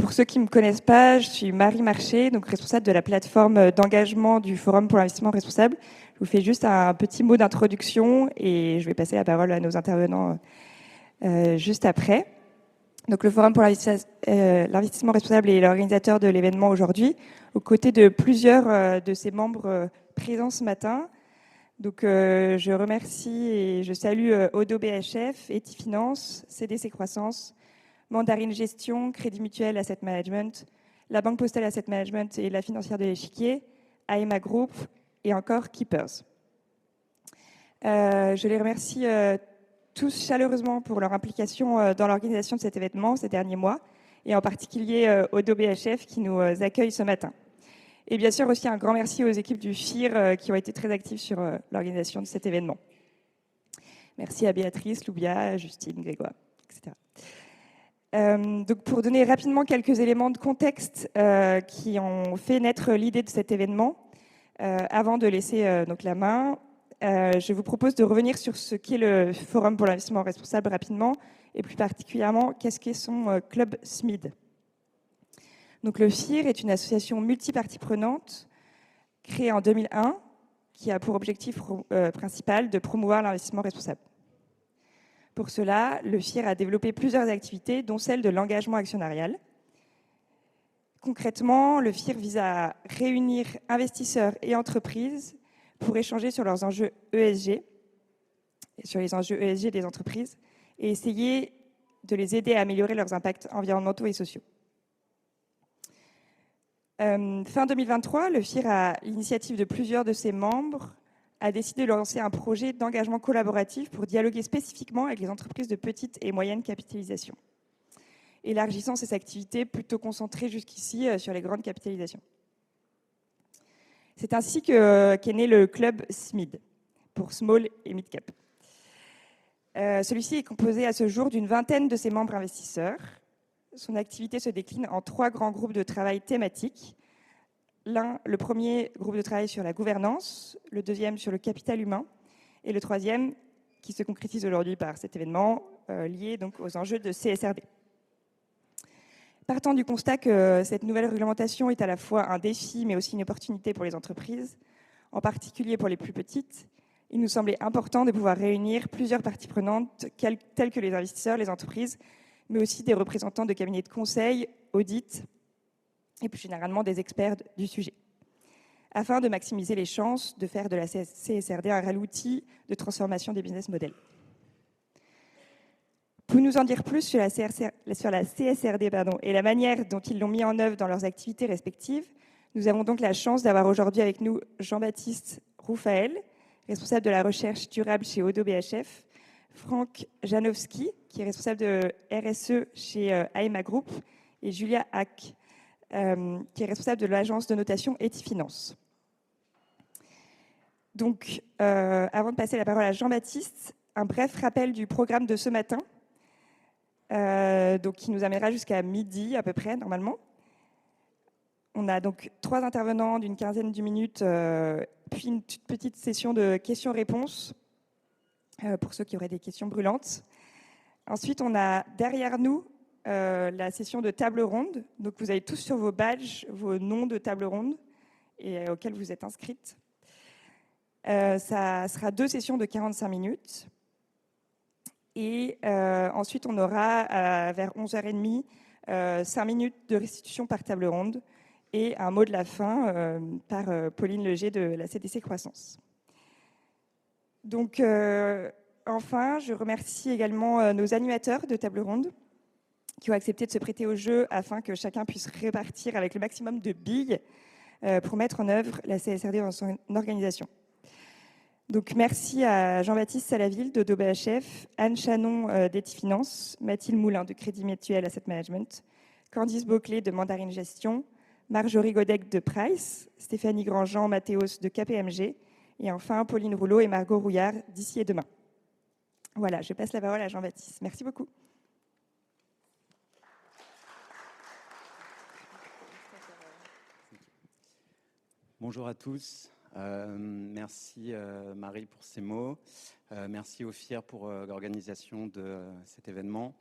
pour ceux qui ne me connaissent pas, je suis Marie Marché, donc responsable de la plateforme d'engagement du Forum pour l'investissement responsable. Je vous fais juste un petit mot d'introduction et je vais passer la parole à nos intervenants juste après. Donc, le Forum pour l'investissement responsable est l'organisateur de l'événement aujourd'hui, aux côtés de plusieurs de ses membres présents ce matin. Donc, je remercie et je salue Odo BHF, Etifinance, CDC Croissance, Mandarine Gestion, Crédit Mutuel Asset Management, la Banque Postale Asset Management et la Financière de l'Échiquier, AEMA Group et encore Keepers. Je les remercie tous chaleureusement pour leur implication dans l'organisation de cet événement ces derniers mois, et en particulier Odo BHF qui nous accueille ce matin. Et bien sûr aussi un grand merci aux équipes du FIR qui ont été très actives sur l'organisation de cet événement. Merci à Béatrice, Loubia, Justine, Grégoire, etc. Donc pour donner rapidement quelques éléments de contexte qui ont fait naître l'idée de cet événement, avant de laisser donc la main, je vous propose de revenir sur ce qu'est le Forum pour l'investissement responsable rapidement, et plus particulièrement, qu'est-ce qu'est son club SMID. Donc le FIR est une association multipartie prenante créée en 2001 qui a pour objectif principal de promouvoir l'investissement responsable. Pour cela, le FIR a développé plusieurs activités, dont celle de l'engagement actionnarial. Concrètement, le FIR vise à réunir investisseurs et entreprises pour échanger sur leurs enjeux ESG, sur les enjeux ESG des entreprises, et essayer de les aider à améliorer leurs impacts environnementaux et sociaux. Fin 2023, le FIR, à l'initiative de plusieurs de ses membres, a décidé de lancer un projet d'engagement collaboratif pour dialoguer spécifiquement avec les entreprises de petite et moyenne capitalisation, élargissant ses activités plutôt concentrées jusqu'ici sur les grandes capitalisations. C'est ainsi qu'est né le club SMID, pour Small et Mid Cap. Celui-ci est composé à ce jour d'une vingtaine de ses membres investisseurs. Son activité se décline en 3 grands groupes de travail thématiques. Le premier groupe de travail sur la gouvernance, le deuxième sur le capital humain, et le troisième, qui se concrétise aujourd'hui par cet événement, lié donc aux enjeux de CSRD. Partant du constat que cette nouvelle réglementation est à la fois un défi, mais aussi une opportunité pour les entreprises, en particulier pour les plus petites, il nous semblait important de pouvoir réunir plusieurs parties prenantes, telles que les investisseurs, les entreprises, mais aussi des représentants de cabinets de conseil, audit, et plus généralement des experts du sujet, afin de maximiser les chances de faire de la CSRD un réel outil de transformation des business models. Pour nous en dire plus sur la CSRD et la manière dont ils l'ont mis en œuvre dans leurs activités respectives, nous avons donc la chance d'avoir aujourd'hui avec nous Jean-Baptiste Roufaël, responsable de la recherche durable chez Odo BHF, Franck Janowski, qui est responsable de RSE chez AEMA Group, et Julia Hack, qui est responsable de l'agence de notation Etifinance. Donc, avant de passer la parole à Jean-Baptiste, un bref rappel du programme de ce matin, donc, qui nous amènera jusqu'à midi à peu près, normalement. On a donc 3 intervenants d'une quinzaine de minutes, puis une toute petite session de questions-réponses pour ceux qui auraient des questions brûlantes. Ensuite, on a derrière nous la session de table ronde. Donc, vous avez tous sur vos badges vos noms de table ronde et auxquels vous êtes inscrites. Ça sera 2 sessions de 45 minutes. Et ensuite, on aura vers 11h30 5 minutes de restitution par table ronde et un mot de la fin par Pauline Leger de la CDC Croissance. Donc, enfin, je remercie également nos animateurs de table ronde qui ont accepté de se prêter au jeu afin que chacun puisse répartir avec le maximum de billes pour mettre en œuvre la CSRD dans son organisation. Donc, merci à Jean-Baptiste Salaville d'Odo BHF, Anne Chanon d'Etifinance, Mathilde Moulin de Crédit Mutuel Asset Management, Candice Bauclé de Mandarine Gestion, Marjorie Godec de Price, Stéphanie Grandjean, Mathéos de KPMG, et enfin Pauline Rouleau et Margot Rouillard d'Ici et Demain. Voilà, je passe la parole à Jean-Baptiste. Merci beaucoup. Bonjour à tous. Merci Marie pour ces mots. Merci au FIR pour l'organisation de cet événement.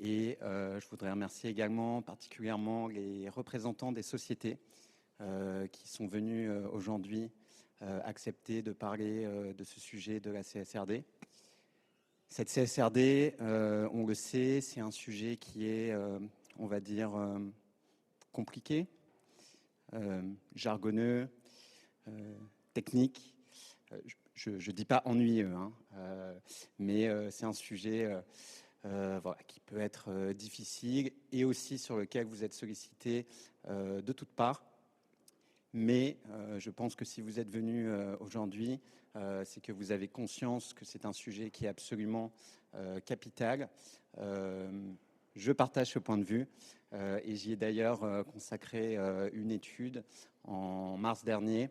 Et je voudrais remercier également particulièrement les représentants des sociétés qui sont venus aujourd'hui accepter de parler de ce sujet de la CSRD. Cette CSRD, on le sait, c'est un sujet qui est, on va dire, compliqué, jargonneux, technique. Je ne dis pas ennuyeux, hein, mais c'est un sujet voilà, qui peut être difficile et aussi sur lequel vous êtes sollicité de toutes parts. Mais je pense que si vous êtes venu aujourd'hui, c'est que vous avez conscience que c'est un sujet qui est absolument capital. Je partage ce point de vue et j'y ai d'ailleurs consacré une étude en mars dernier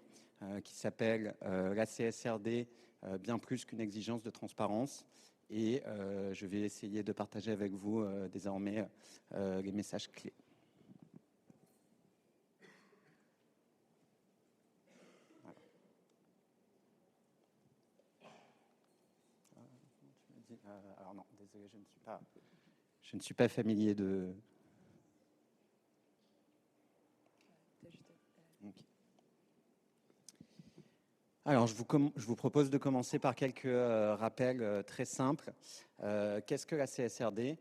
qui s'appelle la CSRD, bien plus qu'une exigence de transparence. Et je vais essayer de partager avec vous désormais les messages clés. Alors non, désolé, je ne suis pas familier de... Okay. Alors, je vous propose de commencer par quelques rappels très simples. Qu'est-ce que la CSRD ?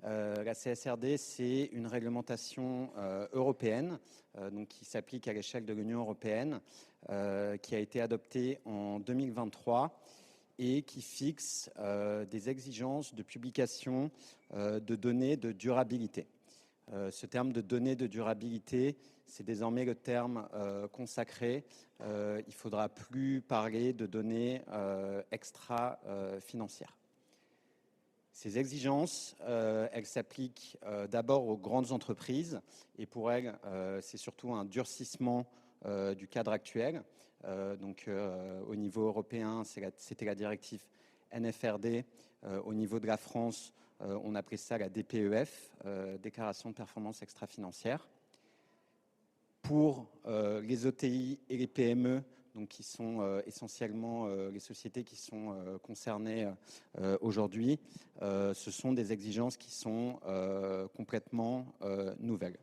La CSRD, c'est une réglementation européenne donc qui s'applique à l'échelle de l'Union européenne, qui a été adoptée en 2023 et qui fixe des exigences de publication de données de durabilité. Ce terme de données de durabilité, c'est désormais le terme consacré. Il ne faudra plus parler de données extra-financières. Ces exigences, elles s'appliquent d'abord aux grandes entreprises et pour elles, c'est surtout un durcissement du cadre actuel. Donc, au niveau européen, c'était la directive NFRD. Au niveau de la France, on appelait ça la DPEF, Déclaration de performance extra-financière. Pour les ETI et les PME, donc qui sont essentiellement les sociétés qui sont concernées aujourd'hui, ce sont des exigences qui sont complètement nouvelles.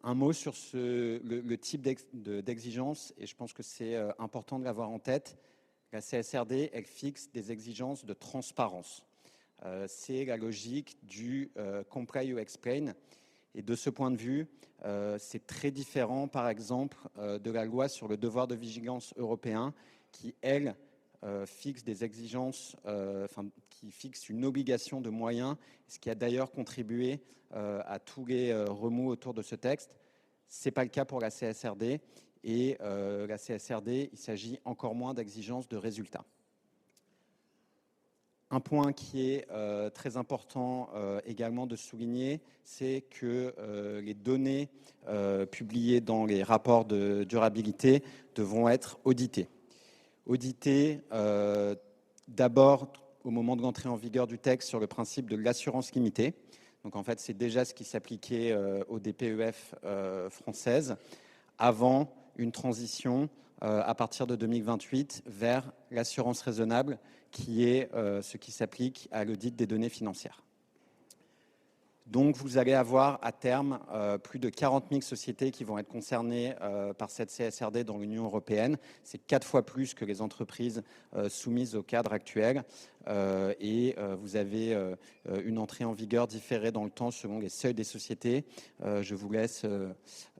Un mot sur le type d'exigence, et je pense que c'est important de l'avoir en tête. La CSRD, elle fixe des exigences de transparence. C'est la logique du comply or explain. Et de ce point de vue, c'est très différent, par exemple, de la loi sur le devoir de vigilance européen, qui, elle, fixe des exigences, qui fixe une obligation de moyens, ce qui a d'ailleurs contribué à tous les remous autour de ce texte. Ce n'est pas le cas pour la CSRD. Et la CSRD, il s'agit encore moins d'exigences de résultats. Un point qui est très important également de souligner, c'est que les données publiées dans les rapports de durabilité devront être auditées. Auditées d'abord au moment de l'entrée en vigueur du texte sur le principe de l'assurance limitée. Donc en fait, c'est déjà ce qui s'appliquait aux DPEF françaises avant une transition à partir de 2028 vers l'assurance raisonnable, qui est ce qui s'applique à l'audit des données financières. Donc, vous allez avoir à terme plus de 40 000 sociétés qui vont être concernées par cette CSRD dans l'Union européenne. C'est 4 fois plus que les entreprises soumises au cadre actuel. Et vous avez une entrée en vigueur différée dans le temps selon les seuils des sociétés. Je vous laisse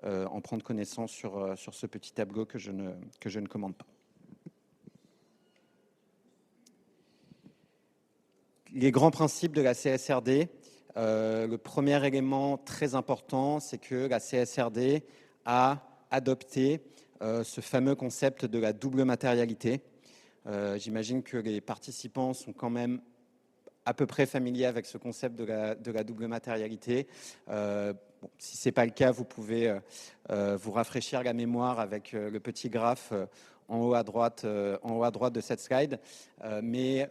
en prendre connaissance sur ce petit tableau que je ne commande pas. Les grands principes de la CSRD. Le premier élément très important, c'est que la CSRD a adopté ce fameux concept de la double matérialité. J'imagine que les participants sont quand même à peu près familiers avec ce concept de la double matérialité. Bon, si ce n'est pas le cas, vous pouvez vous rafraîchir la mémoire avec le petit graphe en haut à droite de cette slide. Mais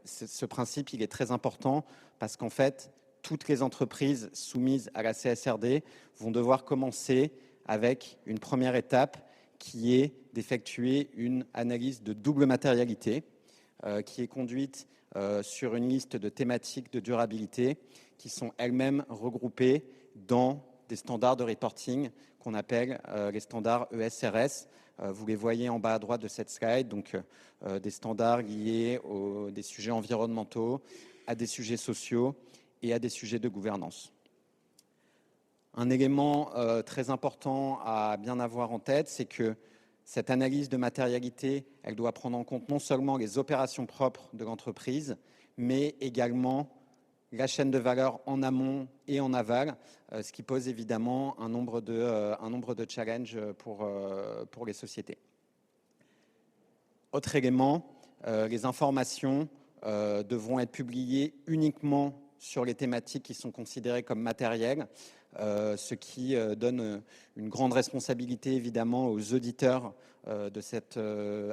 ce principe, il est très important parce qu'en fait, toutes les entreprises soumises à la CSRD vont devoir commencer avec une première étape qui est d'effectuer une analyse de double matérialité qui est conduite sur une liste de thématiques de durabilité qui sont elles-mêmes regroupées dans des standards de reporting qu'on appelle les standards ESRS. Vous les voyez en bas à droite de cette slide, donc des standards liés à des sujets environnementaux, à des sujets sociaux et à des sujets de gouvernance. Un élément très important à bien avoir en tête, c'est que cette analyse de matérialité, elle doit prendre en compte non seulement les opérations propres de l'entreprise, mais également la chaîne de valeur en amont et en aval, ce qui pose évidemment un nombre de challenges pour les sociétés. Autre élément, les informations devront être publiées uniquement sur les thématiques qui sont considérées comme matérielles, ce qui donne une grande responsabilité évidemment aux auditeurs de cette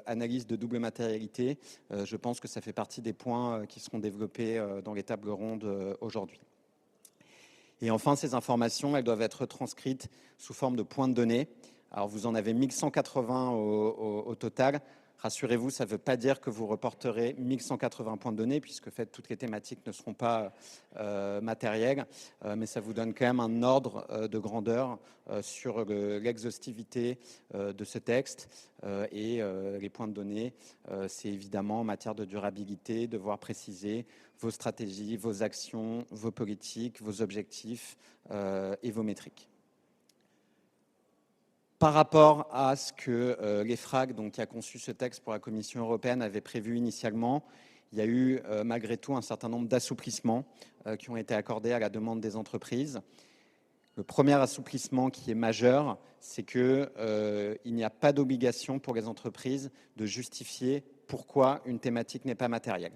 analyse de double matérialité. Je pense que ça fait partie des points qui seront développés dans les tables rondes aujourd'hui. Et enfin, ces informations, elles doivent être transcrites sous forme de points de données. Alors, vous en avez 1180 au total. Rassurez-vous, ça ne veut pas dire que vous reporterez 1180 points de données, puisque toutes les thématiques ne seront pas matérielles, mais ça vous donne quand même un ordre de grandeur sur l'exhaustivité de ce texte. Et les points de données, c'est évidemment en matière de durabilité, devoir préciser vos stratégies, vos actions, vos politiques, vos objectifs et vos métriques. Par rapport à ce que l'EFRAG, donc, qui a conçu ce texte pour la Commission européenne, avait prévu initialement, il y a eu malgré tout un certain nombre d'assouplissements qui ont été accordés à la demande des entreprises. Le premier assouplissement qui est majeur, c'est qu'il n'y a pas d'obligation pour les entreprises de justifier pourquoi une thématique n'est pas matérielle.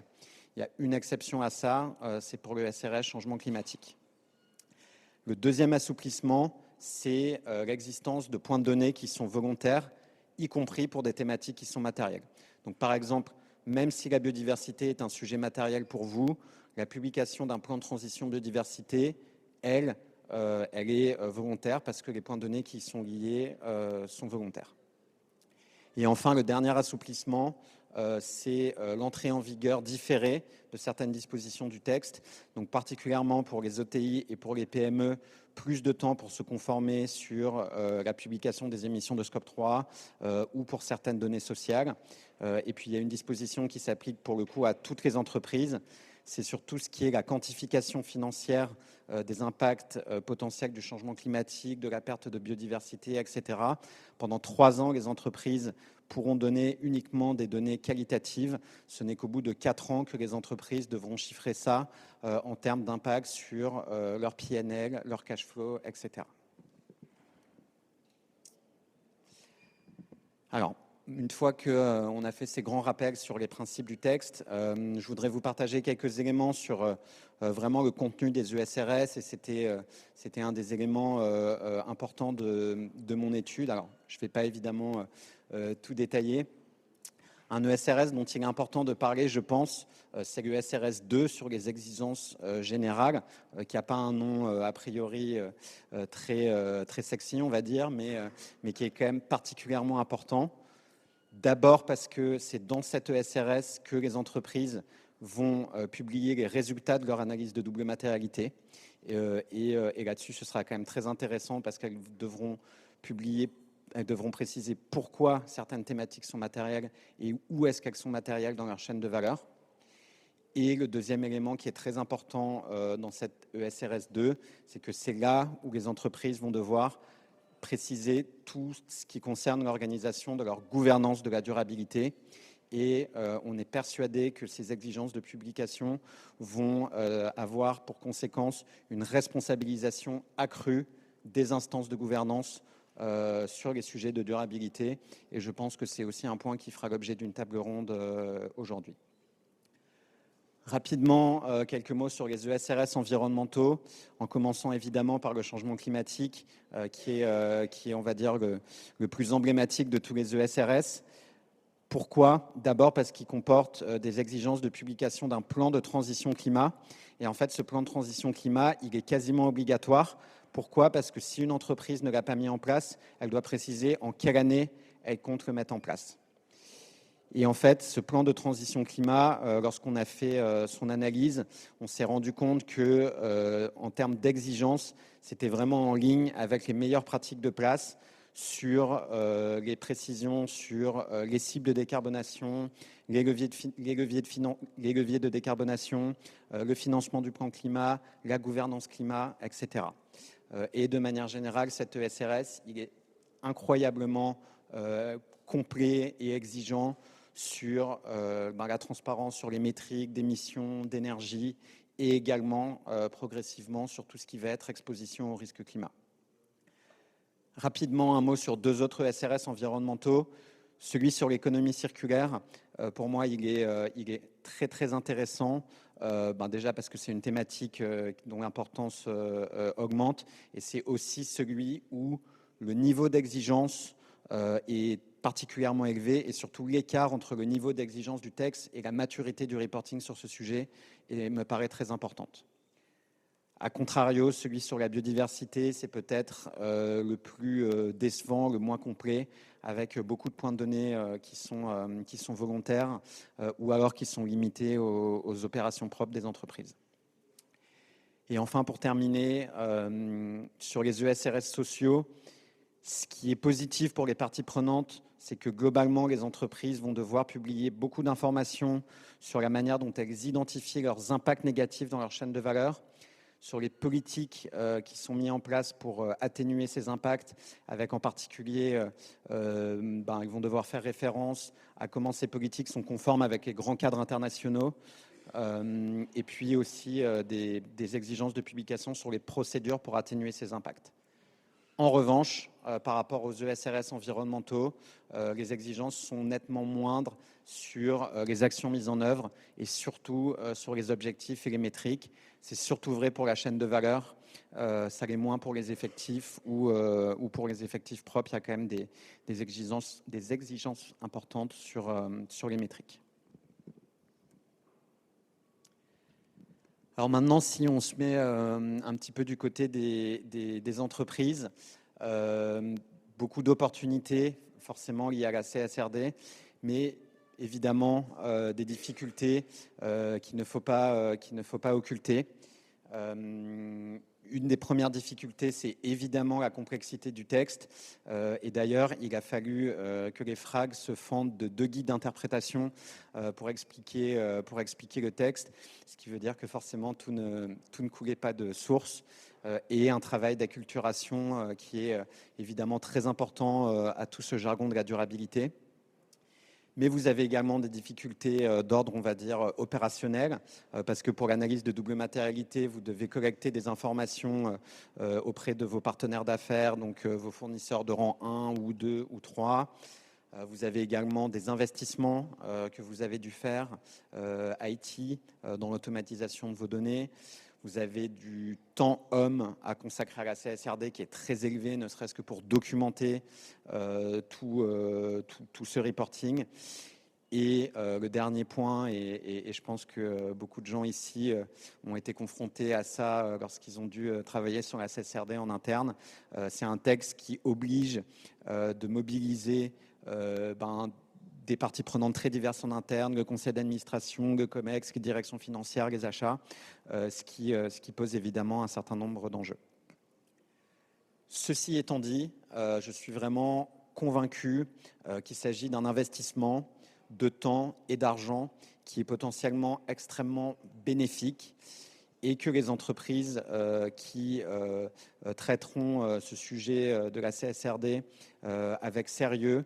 Il y a une exception à ça, c'est pour le SRS changement climatique. Le deuxième assouplissement, c'est l'existence de points de données qui sont volontaires, y compris pour des thématiques qui sont matérielles. Donc, par exemple, même si la biodiversité est un sujet matériel pour vous, la publication d'un plan de transition biodiversité, elle est volontaire parce que les points de données qui y sont liés sont volontaires. Et enfin, le dernier assouplissement, c'est l'entrée en vigueur différée de certaines dispositions du texte, donc particulièrement pour les ETI et pour les PME, plus de temps pour se conformer sur la publication des émissions de Scope 3 ou pour certaines données sociales. Et puis, il y a une disposition qui s'applique pour le coup à toutes les entreprises. C'est sur tout ce qui est la quantification financière des impacts potentiels du changement climatique, de la perte de biodiversité, etc. Pendant 3 ans, les entreprises pourront donner uniquement des données qualitatives. Ce n'est qu'au bout de 4 ans que les entreprises devront chiffrer ça en termes d'impact sur leur PNL, leur cash flow, etc. Alors, une fois qu'on a fait ces grands rappels sur les principes du texte, je voudrais vous partager quelques éléments sur vraiment le contenu des ESRS, et c'était un des éléments importants de mon étude. Alors, je ne vais pas évidemment tout détailler. Un ESRS dont il est important de parler, je pense, c'est le ESRS 2 sur les exigences générales, qui n'a pas un nom a priori très sexy, on va dire, mais qui est quand même particulièrement important. D'abord parce que c'est dans cet ESRS que les entreprises vont publier les résultats de leur analyse de double matérialité. Et là-dessus, ce sera quand même très intéressant parce qu'elles devront préciser pourquoi certaines thématiques sont matérielles et où est-ce qu'elles sont matérielles dans leur chaîne de valeur. Et le deuxième élément qui est très important dans cette ESRS 2, c'est que c'est là où les entreprises vont devoir préciser tout ce qui concerne l'organisation de leur gouvernance de la durabilité. Et on est persuadé que ces exigences de publication vont avoir pour conséquence une responsabilisation accrue des instances de gouvernance sur les sujets de durabilité. Et je pense que c'est aussi un point qui fera l'objet d'une table ronde aujourd'hui. Rapidement, quelques mots sur les ESRS environnementaux, en commençant évidemment par le changement climatique, qui est, on va dire, le plus emblématique de tous les ESRS. Pourquoi ? D'abord parce qu'il comporte des exigences de publication d'un plan de transition climat. Et en fait, ce plan de transition climat, il est quasiment obligatoire. Pourquoi ? Parce que si une entreprise ne l'a pas mis en place, elle doit préciser en quelle année elle compte le mettre en place. Et en fait, ce plan de transition climat, lorsqu'on a fait son analyse, on s'est rendu compte que, en termes d'exigence, c'était vraiment en ligne avec les meilleures pratiques de place sur les précisions, sur les cibles de décarbonation, les leviers de décarbonation, le financement du plan climat, la gouvernance climat, etc. Et de manière générale, cet ESRS, il est incroyablement complet et exigeant sur la transparence, sur les métriques d'émissions, d'énergie et également progressivement sur tout ce qui va être exposition au risque climat. Rapidement, un mot sur deux autres SRS environnementaux. Celui sur l'économie circulaire, pour moi, il est très, très intéressant. Déjà parce que c'est une thématique dont l'importance augmente. Et c'est aussi celui où le niveau d'exigence est particulièrement élevé et surtout l'écart entre le niveau d'exigence du texte et la maturité du reporting sur ce sujet me paraît très importante. A contrario, celui sur la biodiversité, c'est peut-être le plus décevant, le moins complet, avec beaucoup de points de données qui sont volontaires ou alors qui sont limités aux opérations propres des entreprises. Et enfin, pour terminer, sur les ESRS sociaux, ce qui est positif pour les parties prenantes, c'est que globalement, les entreprises vont devoir publier beaucoup d'informations sur la manière dont elles identifient leurs impacts négatifs dans leur chaîne de valeur, sur les politiques qui sont mises en place pour atténuer ces impacts, avec en particulier, ils vont devoir faire référence à comment ces politiques sont conformes avec les grands cadres internationaux, et puis aussi des exigences de publication sur les procédures pour atténuer ces impacts. En revanche, par rapport aux ESRS environnementaux, les exigences sont nettement moindres sur les actions mises en œuvre et surtout sur les objectifs et les métriques. C'est surtout vrai pour la chaîne de valeur, ça l'est moins pour les effectifs ou pour les effectifs propres. Il y a quand même des exigences importantes sur les métriques. Alors maintenant, si on se met un petit peu du côté des entreprises, beaucoup d'opportunités forcément liées à la CSRD, mais évidemment des difficultés qu'il ne faut pas occulter. Une des premières difficultés, c'est évidemment la complexité du texte. Et d'ailleurs, il a fallu que les FRAG se fendent de 2 guides d'interprétation pour expliquer le texte, ce qui veut dire que forcément, tout ne coulait pas de source. Et un travail d'acculturation qui est évidemment très important à tout ce jargon de la durabilité. Mais vous avez également des difficultés d'ordre, on va dire, opérationnel, parce que pour l'analyse de double matérialité, vous devez collecter des informations auprès de vos partenaires d'affaires, donc vos fournisseurs de rang 1 ou 2 ou 3. Vous avez également des investissements que vous avez dû faire, IT, dans l'automatisation de vos données. Vous avez du temps homme à consacrer à la CSRD qui est très élevé, ne serait-ce que pour documenter tout ce reporting. Et le dernier point, et je pense que beaucoup de gens ici ont été confrontés à ça lorsqu'ils ont dû travailler sur la CSRD en interne, c'est un texte qui oblige de mobiliser des parties prenantes très diverses en interne, le conseil d'administration, le COMEX, les directions financières, les achats, ce qui pose évidemment un certain nombre d'enjeux. Ceci étant dit, je suis vraiment convaincu qu'il s'agit d'un investissement de temps et d'argent qui est potentiellement extrêmement bénéfique et que les entreprises qui traiteront ce sujet de la CSRD avec sérieux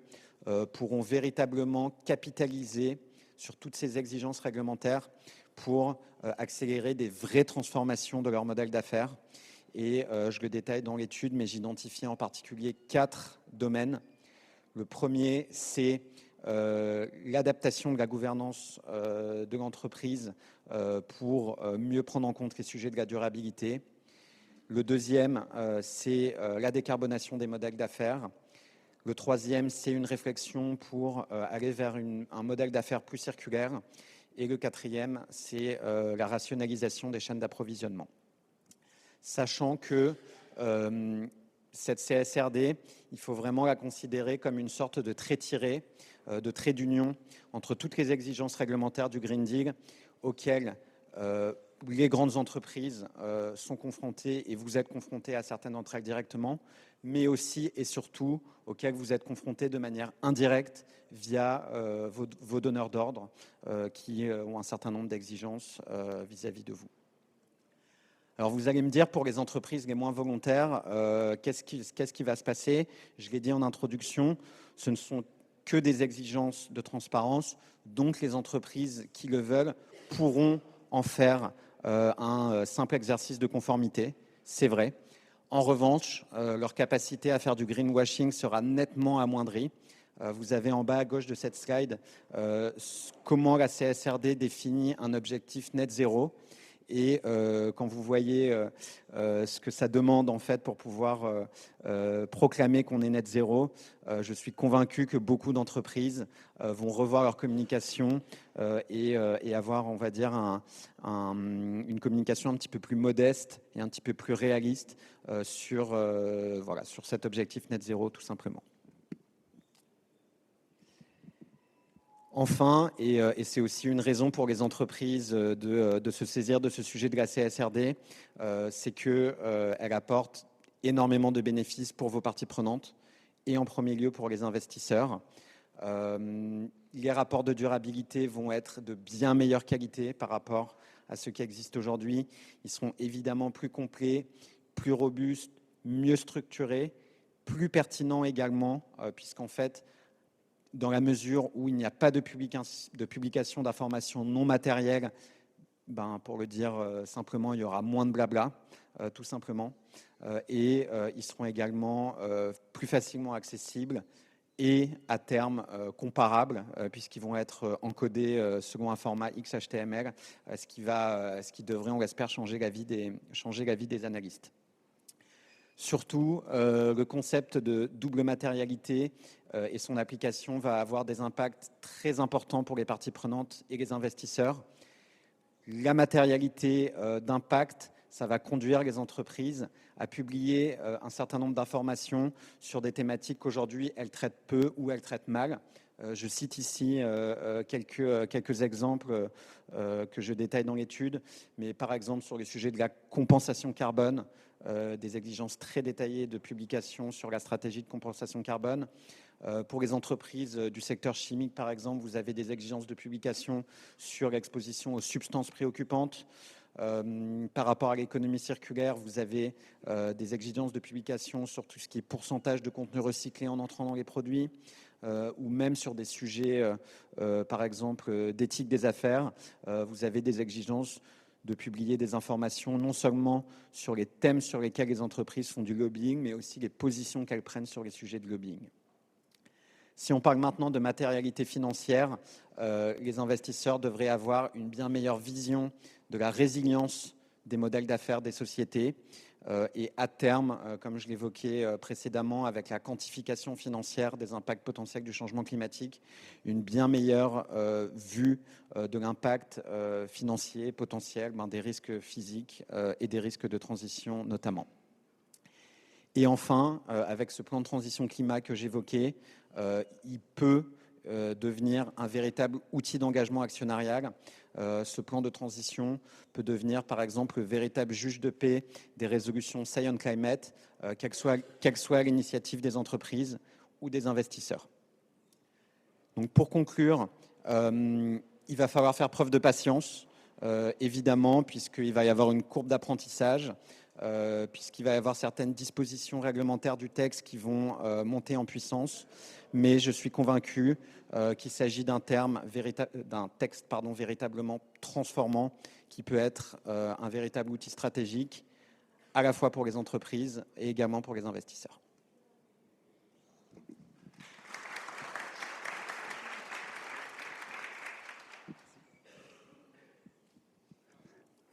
pourront véritablement capitaliser sur toutes ces exigences réglementaires pour accélérer des vraies transformations de leur modèle d'affaires. Et je le détaille dans l'étude, mais j'identifie en particulier 4 domaines. Le premier, c'est l'adaptation de la gouvernance de l'entreprise pour mieux prendre en compte les sujets de la durabilité. Le deuxième, c'est la décarbonation des modèles d'affaires. Le troisième, c'est une réflexion pour aller vers un modèle d'affaires plus circulaire. Et le quatrième, c'est la rationalisation des chaînes d'approvisionnement. Sachant que cette CSRD, il faut vraiment la considérer comme une sorte de trait tiré de trait d'union entre toutes les exigences réglementaires du Green Deal auxquelles les grandes entreprises sont confrontées, et vous êtes confrontés à certaines d'entre elles directement, mais aussi et surtout auxquelles vous êtes confrontés de manière indirecte via vos donneurs d'ordre qui ont un certain nombre d'exigences vis-à-vis de vous. Alors vous allez me dire, pour les entreprises les moins volontaires, qu'est-ce qui va se passer? Je l'ai dit en introduction, ce ne sont que des exigences de transparence, donc les entreprises qui le veulent pourront en faire un simple exercice de conformité, c'est vrai. En revanche, leur capacité à faire du greenwashing sera nettement amoindrie. Vous avez en bas à gauche de cette slide comment la CSRD définit un objectif net zéro. Et quand vous voyez ce que ça demande en fait pour pouvoir proclamer qu'on est net zéro, je suis convaincu que beaucoup d'entreprises vont revoir leur communication et avoir, on va dire, une communication un petit peu plus modeste et un petit peu plus réaliste sur cet objectif net zéro, tout simplement. Enfin, et c'est aussi une raison pour les entreprises de se saisir de ce sujet de la CSRD, c'est qu'elle apporte énormément de bénéfices pour vos parties prenantes et en premier lieu pour les investisseurs. Les rapports de durabilité vont être de bien meilleure qualité par rapport à ceux qui existent aujourd'hui. Ils seront évidemment plus complets, plus robustes, mieux structurés, plus pertinents également, puisqu'en fait, dans la mesure où il n'y a pas de publication d'informations non matérielles, pour le dire simplement, il y aura moins de blabla, tout simplement. Et ils seront également plus facilement accessibles et à terme comparables, puisqu'ils vont être encodés selon un format XHTML, ce qui devrait, on l'espère, changer la vie des analystes. Surtout, le concept de double matérialité et son application va avoir des impacts très importants pour les parties prenantes et les investisseurs. La matérialité d'impact, ça va conduire les entreprises à publier un certain nombre d'informations sur des thématiques qu'aujourd'hui elles traitent peu ou elles traitent mal. Je cite ici quelques exemples que je détaille dans l'étude, mais par exemple sur les sujets de la compensation carbone, des exigences très détaillées de publication sur la stratégie de compensation carbone. Pour les entreprises du secteur chimique, par exemple, vous avez des exigences de publication sur l'exposition aux substances préoccupantes. Par rapport à l'économie circulaire, vous avez des exigences de publication sur tout ce qui est pourcentage de contenu recyclé en entrant dans les produits, ou même sur des sujets, par exemple, d'éthique des affaires. Vous avez des exigences de publier des informations non seulement sur les thèmes sur lesquels les entreprises font du lobbying, mais aussi les positions qu'elles prennent sur les sujets de lobbying. Si on parle maintenant de matérialité financière, les investisseurs devraient avoir une bien meilleure vision de la résilience des modèles d'affaires des sociétés et à terme, comme je l'évoquais précédemment, avec la quantification financière des impacts potentiels du changement climatique, une bien meilleure vue de l'impact financier potentiel des risques physiques et des risques de transition notamment. Et enfin, avec ce plan de transition climat que j'évoquais, il peut devenir un véritable outil d'engagement actionnarial. Ce plan de transition peut devenir, par exemple, le véritable juge de paix des résolutions Say on Climate, quelle soit l'initiative des entreprises ou des investisseurs. Donc, pour conclure, il va falloir faire preuve de patience, évidemment, puisqu'il va y avoir une courbe d'apprentissage, puisqu'il va y avoir certaines dispositions réglementaires du texte qui vont monter en puissance. Mais je suis convaincu qu'il s'agit d'un texte véritablement transformant qui peut être un véritable outil stratégique à la fois pour les entreprises et également pour les investisseurs.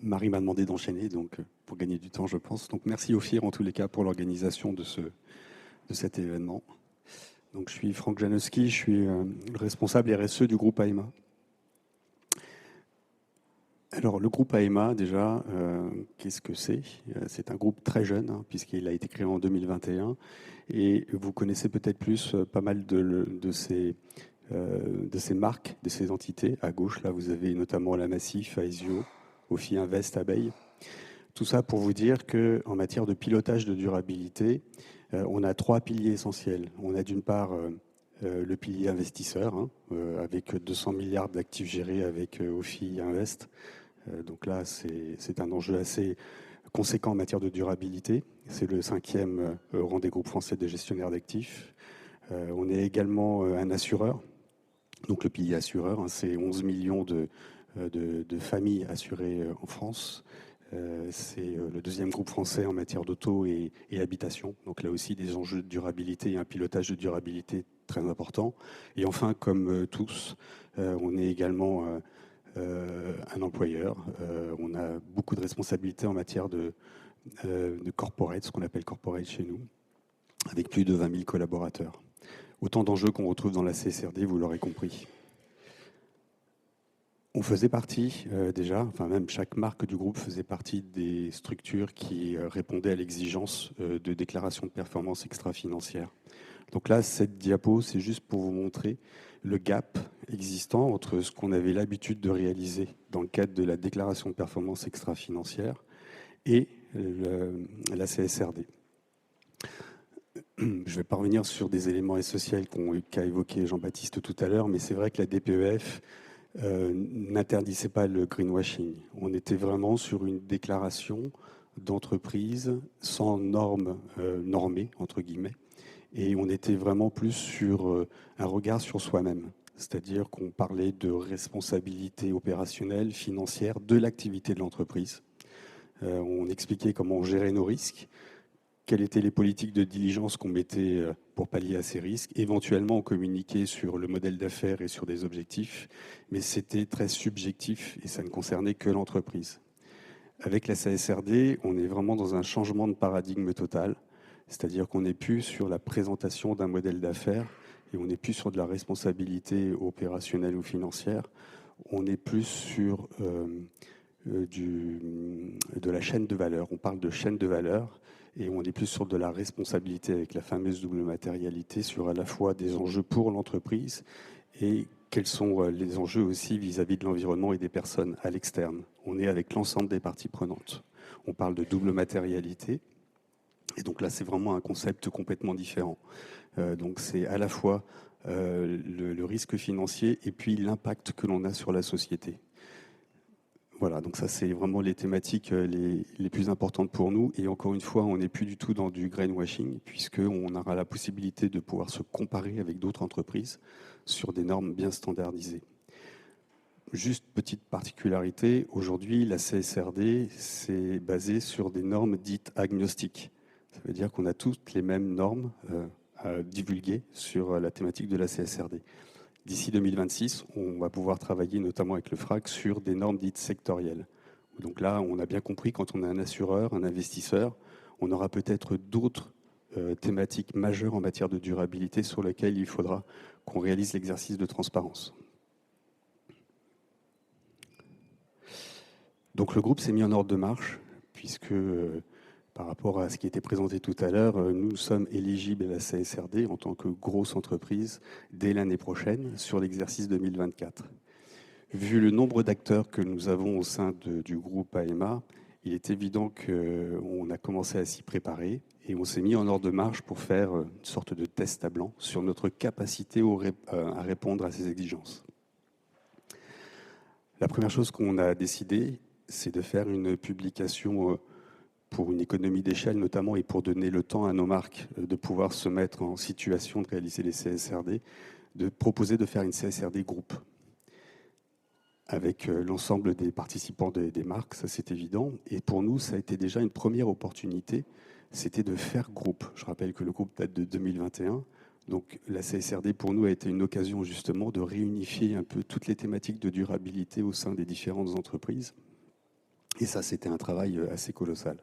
Marie m'a demandé d'enchaîner, donc pour gagner du temps, je pense. Donc merci Ophir en tous les cas pour l'organisation de cet événement. Donc je suis Franck Janowski, je suis le responsable RSE du groupe AEMA. Alors le groupe AEMA déjà, qu'est-ce que c'est? C'est un groupe très jeune puisqu'il a été créé en 2021 et vous connaissez peut-être plus pas mal de ses de ces marques, de ces entités. À gauche, là, vous avez notamment la Massif, Aesio, Ophi Invest, Abeille. Tout ça pour vous dire qu'en matière de pilotage de durabilité, on a 3 piliers essentiels. On a d'une part le pilier investisseur, avec 200 milliards d'actifs gérés avec Ophi Invest. Donc là, c'est un enjeu assez conséquent en matière de durabilité. C'est le 5e rang des groupes français de gestionnaires d'actifs. On est également un assureur. Donc le pilier assureur, c'est 11 millions de familles assurées en France. C'est le 2e groupe français en matière d'auto et habitation. Donc là aussi, des enjeux de durabilité et un pilotage de durabilité très important. Et enfin, comme tous, on est également un employeur. On a beaucoup de responsabilités en matière de corporate, ce qu'on appelle corporate chez nous, avec plus de 20 000 collaborateurs. Autant d'enjeux qu'on retrouve dans la CSRD, vous l'aurez compris. On faisait partie déjà, enfin même chaque marque du groupe faisait partie des structures qui répondaient à l'exigence de déclaration de performance extra-financière. Donc là, cette diapo, c'est juste pour vous montrer le gap existant entre ce qu'on avait l'habitude de réaliser dans le cadre de la déclaration de performance extra-financière et la CSRD. Je ne vais pas revenir sur des éléments essentiels qu'a évoqué Jean-Baptiste tout à l'heure, mais c'est vrai que la DPEF n'interdisait pas le greenwashing. On était vraiment sur une déclaration d'entreprise sans normes normées, entre guillemets, et on était vraiment plus sur un regard sur soi-même. C'est-à-dire qu'on parlait de responsabilité opérationnelle, financière, de l'activité de l'entreprise. On expliquait comment on gérait nos risques, quelles étaient les politiques de diligence qu'on mettait pour pallier à ces risques. Éventuellement, on communiquait sur le modèle d'affaires et sur des objectifs, mais c'était très subjectif et ça ne concernait que l'entreprise. Avec la CSRD, on est vraiment dans un changement de paradigme total, c'est-à-dire qu'on n'est plus sur la présentation d'un modèle d'affaires et on n'est plus sur de la responsabilité opérationnelle ou financière, on est plus sur de la chaîne de valeur. On parle de chaîne de valeur et on est plus sur de la responsabilité avec la fameuse double matérialité sur à la fois des enjeux pour l'entreprise et quels sont les enjeux aussi vis-à-vis de l'environnement et des personnes à l'externe. On est avec l'ensemble des parties prenantes. On parle de double matérialité et donc là c'est vraiment un concept complètement différent. Donc c'est à la fois le risque financier et puis l'impact que l'on a sur la société. Voilà, donc ça c'est vraiment les thématiques les plus importantes pour nous. Et encore une fois, on n'est plus du tout dans du greenwashing, puisqu'on aura la possibilité de pouvoir se comparer avec d'autres entreprises sur des normes bien standardisées. Juste petite particularité, aujourd'hui la CSRD c'est basé sur des normes dites agnostiques. Ça veut dire qu'on a toutes les mêmes normes à divulguer sur la thématique de la CSRD. D'ici 2026, on va pouvoir travailler notamment avec le FRAC sur des normes dites sectorielles. Donc là, on a bien compris, quand on est un assureur, un investisseur, on aura peut-être d'autres thématiques majeures en matière de durabilité sur lesquelles il faudra qu'on réalise l'exercice de transparence. Donc le groupe s'est mis en ordre de marche, puisque par rapport à ce qui était présenté tout à l'heure, nous sommes éligibles à la CSRD en tant que grosse entreprise dès l'année prochaine sur l'exercice 2024. Vu le nombre d'acteurs que nous avons au sein du groupe AEMA, il est évident qu'on a commencé à s'y préparer et on s'est mis en ordre de marche pour faire une sorte de test à blanc sur notre capacité à répondre à ces exigences. La première chose qu'on a décidé, c'est de faire une publication pour une économie d'échelle notamment et pour donner le temps à nos marques de pouvoir se mettre en situation de réaliser les CSRD, de proposer de faire une CSRD groupe avec l'ensemble des participants des marques, ça c'est évident. Et pour nous, ça a été déjà une première opportunité, c'était de faire groupe. Je rappelle que le groupe date de 2021, donc la CSRD pour nous a été une occasion justement de réunifier un peu toutes les thématiques de durabilité au sein des différentes entreprises. Et ça, c'était un travail assez colossal.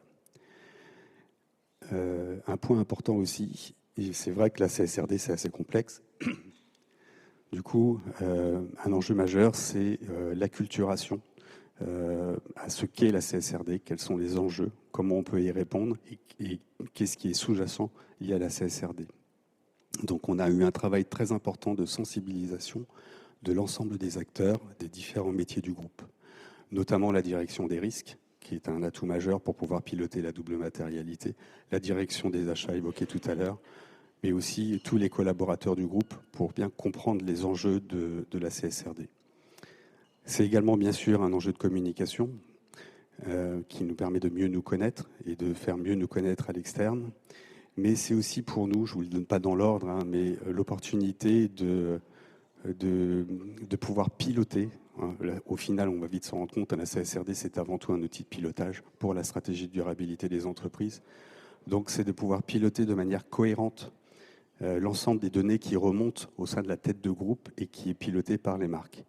Un point important aussi, et c'est vrai que la CSRD c'est assez complexe, du coup un enjeu majeur c'est l'acculturation à ce qu'est la CSRD, quels sont les enjeux, comment on peut y répondre et qu'est-ce qui est sous-jacent lié à la CSRD. Donc on a eu un travail très important de sensibilisation de l'ensemble des acteurs des différents métiers du groupe, notamment la direction des risques, qui est un atout majeur pour pouvoir piloter la double matérialité, la direction des achats évoquée tout à l'heure, mais aussi tous les collaborateurs du groupe pour bien comprendre les enjeux de la CSRD. C'est également bien sûr un enjeu de communication qui nous permet de mieux nous connaître et de faire mieux nous connaître à l'externe. Mais c'est aussi pour nous, je ne vous le donne pas dans l'ordre, hein, mais l'opportunité de pouvoir piloter. Hein. Au final, on va vite s'en rendre compte, la CSRD, c'est avant tout un outil de pilotage pour la stratégie de durabilité des entreprises. Donc, c'est de pouvoir piloter de manière cohérente l'ensemble des données qui remontent au sein de la tête de groupe et qui est pilotée par les marques.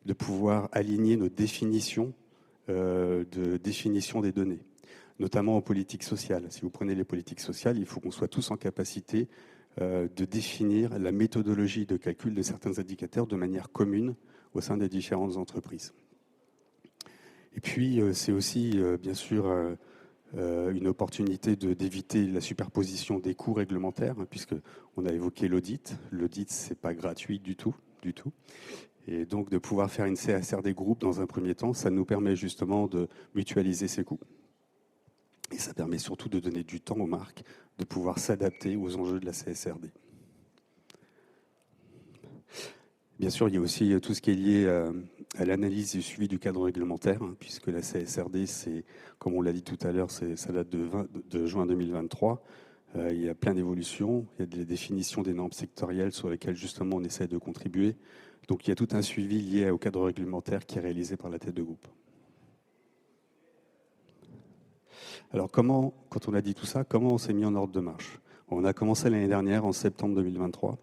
De pouvoir aligner nos définitions des données, notamment en politique sociale. Si vous prenez les politiques sociales, il faut qu'on soit tous en capacité de définir la méthodologie de calcul de certains indicateurs de manière commune au sein des différentes entreprises. Et puis, c'est aussi, bien sûr, une opportunité d'éviter la superposition des coûts réglementaires, hein, puisqu'on a évoqué l'audit. L'audit, ce n'est pas gratuit du tout, du tout. Et donc, de pouvoir faire une CSRD groupe dans un premier temps, ça nous permet justement de mutualiser ces coûts. Et ça permet surtout de donner du temps aux marques de pouvoir s'adapter aux enjeux de la CSRD. Bien sûr, il y a aussi tout ce qui est lié à l'analyse et au suivi du cadre réglementaire, hein, puisque la CSRD, c'est, comme on l'a dit tout à l'heure, ça date de juin 2023. Il y a plein d'évolutions. Il y a des définitions des normes sectorielles sur lesquelles justement on essaie de contribuer. Donc il y a tout un suivi lié au cadre réglementaire qui est réalisé par la tête de groupe. Alors comment, quand on a dit tout ça, comment on s'est mis en ordre de marche? On a commencé l'année dernière, en septembre 2023,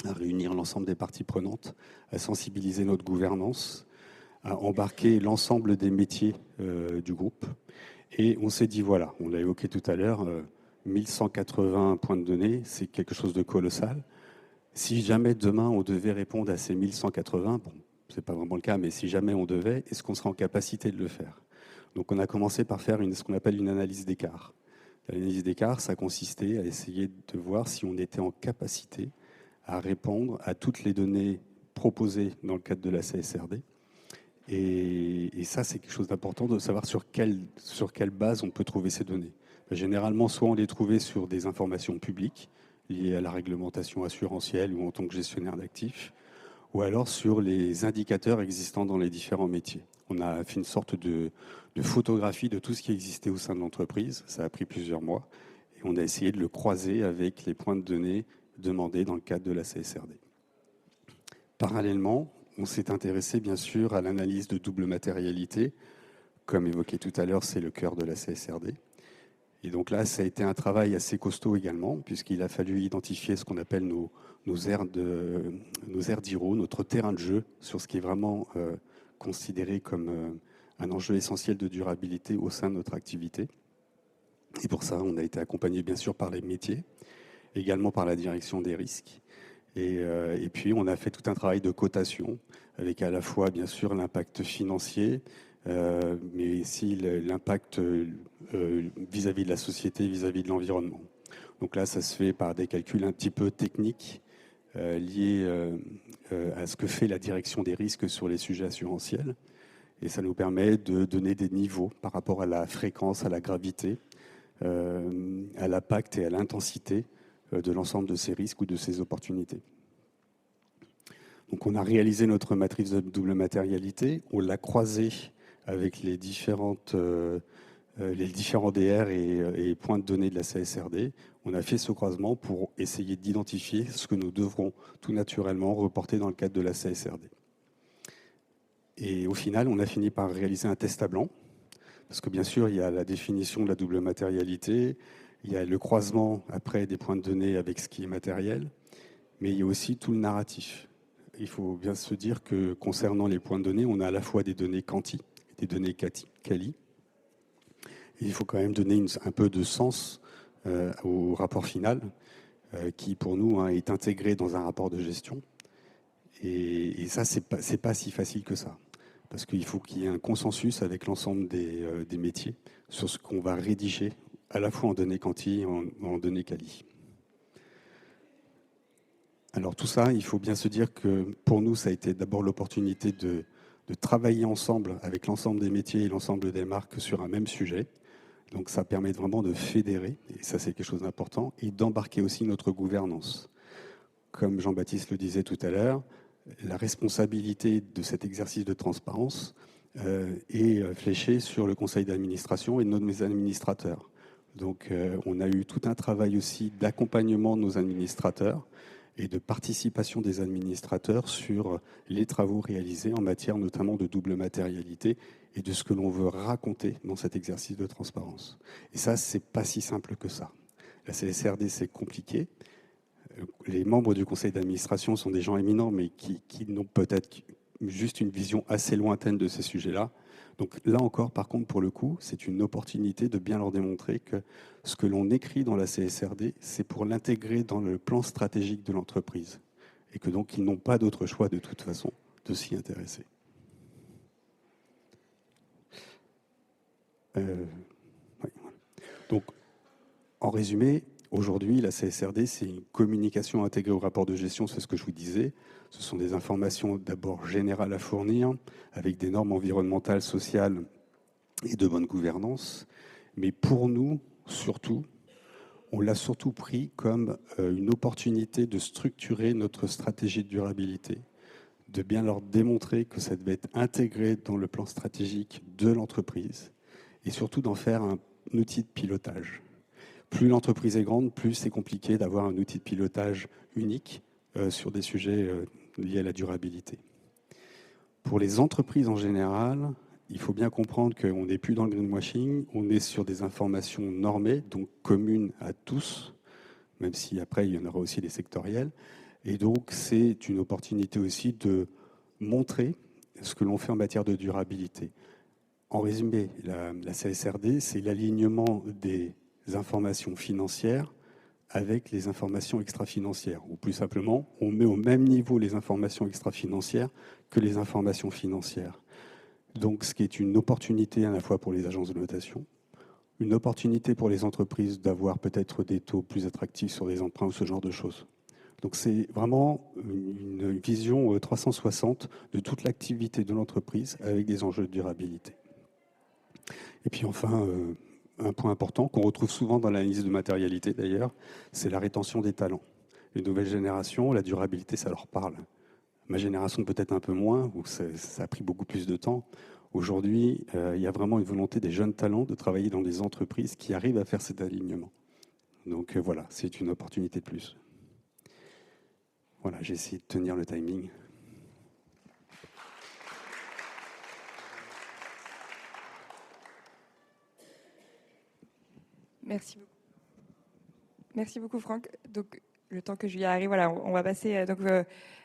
à réunir l'ensemble des parties prenantes, à sensibiliser notre gouvernance, à embarquer l'ensemble des métiers du groupe. Et on s'est dit, voilà, on l'a évoqué tout à l'heure, 1180 points de données, c'est quelque chose de colossal. Si jamais demain on devait répondre à ces 1180, bon, ce n'est pas vraiment le cas, mais si jamais on devait, est-ce qu'on serait en capacité de le faire? Donc on a commencé par faire ce qu'on appelle une analyse d'écart. L'analyse d'écart, ça consistait à essayer de voir si on était en capacité à répondre à toutes les données proposées dans le cadre de la CSRD. Et ça, c'est quelque chose d'important de savoir sur quelle base on peut trouver ces données. Généralement, soit on les trouvait sur des informations publiques liées à la réglementation assurantielle ou en tant que gestionnaire d'actifs, ou alors sur les indicateurs existants dans les différents métiers. On a fait une sorte de photographie de tout ce qui existait au sein de l'entreprise. Ça a pris plusieurs mois. Et on a essayé de le croiser avec les points de données demandés dans le cadre de la CSRD. Parallèlement, on s'est intéressé bien sûr à l'analyse de double matérialité. Comme évoqué tout à l'heure, c'est le cœur de la CSRD. Et donc là, ça a été un travail assez costaud également, puisqu'il a fallu identifier ce qu'on appelle nos aires d'Hiro, notre terrain de jeu, sur ce qui est vraiment considéré comme un enjeu essentiel de durabilité au sein de notre activité. Et pour ça, on a été accompagné bien sûr par les métiers, également par la direction des risques. Et puis, on a fait tout un travail de cotation, avec à la fois bien sûr l'impact financier, mais aussi l'impact vis-à-vis de la société, vis-à-vis de l'environnement. Donc là, ça se fait par des calculs un petit peu techniques liés à ce que fait la direction des risques sur les sujets assurantiels. Et ça nous permet de donner des niveaux par rapport à la fréquence, à la gravité, à l'impact et à l'intensité de l'ensemble de ces risques ou de ces opportunités. Donc on a réalisé notre matrice de double matérialité, on l'a croisée avec les différents DR et points de données de la CSRD. On a fait ce croisement pour essayer d'identifier ce que nous devrons tout naturellement reporter dans le cadre de la CSRD. Et au final, on a fini par réaliser un test à blanc, parce que bien sûr, il y a la définition de la double matérialité, il y a le croisement après des points de données avec ce qui est matériel, mais il y a aussi tout le narratif. Il faut bien se dire que concernant les points de données, on a à la fois des données quanti et des données quali. Et il faut quand même donner un peu de sens au rapport final, qui pour nous est intégré dans un rapport de gestion. Et ça, c'est pas si facile que ça. Parce qu'il faut qu'il y ait un consensus avec l'ensemble des métiers sur ce qu'on va rédiger, à la fois en données quanti et en données quali. Alors tout ça, il faut bien se dire que pour nous, ça a été d'abord l'opportunité de travailler ensemble avec l'ensemble des métiers et l'ensemble des marques sur un même sujet. Donc ça permet vraiment de fédérer, et ça c'est quelque chose d'important, et d'embarquer aussi notre gouvernance. Comme Jean-Baptiste le disait tout à l'heure, la responsabilité de cet exercice de transparence est fléchée sur le conseil d'administration et nos administrateurs. Donc on a eu tout un travail aussi d'accompagnement de nos administrateurs et de participation des administrateurs sur les travaux réalisés en matière notamment de double matérialité et de ce que l'on veut raconter dans cet exercice de transparence. Et ça, c'est pas si simple que ça. La CSRD, c'est compliqué. Les membres du conseil d'administration sont des gens éminents, mais qui n'ont peut-être juste une vision assez lointaine de ces sujets-là. Donc là encore, par contre, pour le coup, c'est une opportunité de bien leur démontrer que ce que l'on écrit dans la CSRD, c'est pour l'intégrer dans le plan stratégique de l'entreprise. Et que donc, ils n'ont pas d'autre choix de toute façon de s'y intéresser. Ouais, voilà. Donc, en résumé, aujourd'hui, la CSRD, c'est une communication intégrée au rapport de gestion, c'est ce que je vous disais. Ce sont des informations d'abord générales à fournir, avec des normes environnementales, sociales et de bonne gouvernance. Mais pour nous, surtout, on l'a surtout pris comme une opportunité de structurer notre stratégie de durabilité, de bien leur démontrer que ça devait être intégré dans le plan stratégique de l'entreprise et surtout d'en faire un outil de pilotage. Plus l'entreprise est grande, plus c'est compliqué d'avoir un outil de pilotage unique sur des sujets liés à la durabilité. Pour les entreprises en général, il faut bien comprendre qu'on n'est plus dans le greenwashing, on est sur des informations normées, donc communes à tous, même si après il y en aura aussi des sectoriels. Et donc c'est une opportunité aussi de montrer ce que l'on fait en matière de durabilité. En résumé, la CSRD, c'est l'alignement des informations financières avec les informations extra-financières. Ou plus simplement, on met au même niveau les informations extra-financières que les informations financières. Donc, ce qui est une opportunité à la fois pour les agences de notation, une opportunité pour les entreprises d'avoir peut-être des taux plus attractifs sur les emprunts ou ce genre de choses. Donc, c'est vraiment une vision 360 de toute l'activité de l'entreprise avec des enjeux de durabilité. Et puis enfin, un point important qu'on retrouve souvent dans l'analyse de matérialité d'ailleurs, c'est la rétention des talents. Les nouvelles générations, la durabilité, ça leur parle. Ma génération peut-être un peu moins, où ça a pris beaucoup plus de temps. Aujourd'hui, il y a vraiment une volonté des jeunes talents de travailler dans des entreprises qui arrivent à faire cet alignement. Donc voilà, c'est une opportunité de plus. Voilà, j'ai essayé de tenir le timing. Merci beaucoup. Merci beaucoup, Franck. Donc, le temps que Julia arrive, voilà, on va passer. Donc,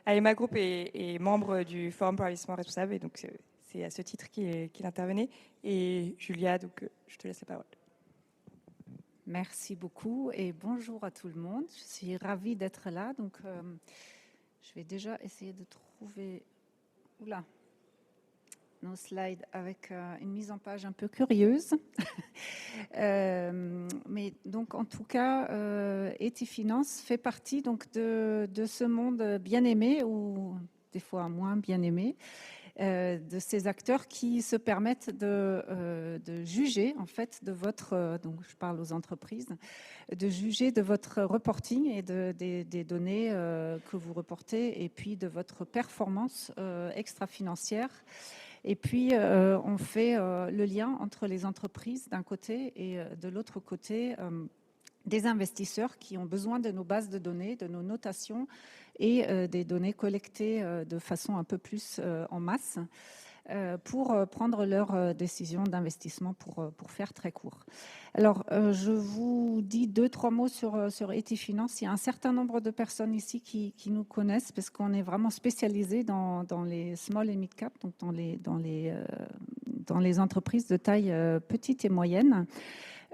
Alema Group est membre du Forum pour l'investissement responsable, et donc c'est à ce titre qu'il intervenait. Et Julia, donc, je te laisse la parole. Merci beaucoup et bonjour à tout le monde. Je suis ravie d'être là. Donc, je vais déjà essayer de trouver nos slides avec une mise en page un peu curieuse. Mais donc, en tout cas, Etifinance fait partie donc, de ce monde bien aimé ou des fois moins bien aimé. De ces acteurs qui se permettent de juger en fait de votre, donc je parle aux entreprises, de juger de votre reporting et des données que vous reportez et puis de votre performance extra-financière. Et puis, on fait le lien entre les entreprises d'un côté et de l'autre côté, des investisseurs qui ont besoin de nos bases de données, de nos notations et des données collectées de façon un peu plus en masse pour prendre leurs décisions d'investissement pour faire très court. Alors, je vous dis 2-3 mots sur Etifinance. Il y a un certain nombre de personnes ici qui nous connaissent parce qu'on est vraiment spécialisé dans les small et mid cap, donc dans les entreprises de taille petite et moyenne.